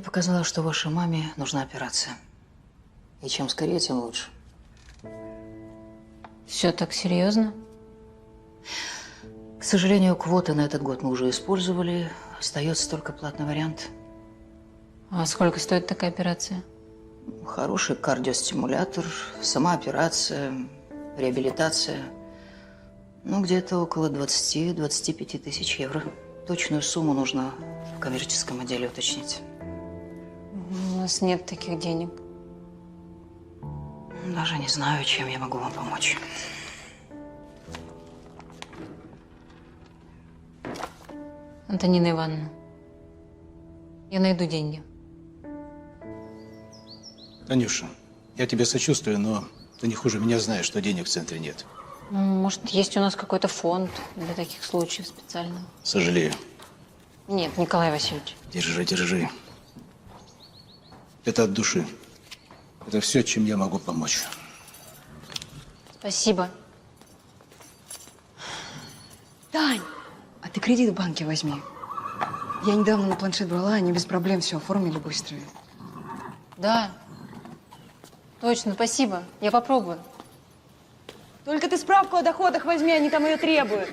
показалось, что вашей маме нужна операция. И чем скорее, тем лучше. Все так серьезно? К сожалению, квоты на этот год мы уже использовали. Остается только платный вариант. А сколько стоит такая операция? Хороший кардиостимулятор, сама операция, реабилитация. Ну, где-то около 20-25 тысяч евро. Точную сумму нужно в коммерческом отделе уточнить. У нас нет таких денег. Даже не знаю, чем я могу вам помочь. Антонина Ивановна, я найду деньги. Танюша, я тебе сочувствую, но ты не хуже меня знаешь, что денег в центре нет. Ну, может, есть у нас какой-то фонд для таких случаев специально? Сожалею. Нет, Николай Васильевич. Держи, держи. Это от души. Это все, чем я могу помочь. Спасибо. Тань, а ты кредит в банке возьми. Я недавно на планшет брала, они без проблем все оформили быстро. Да, точно, спасибо. Я попробую. Только ты справку о доходах возьми, они там ее требуют.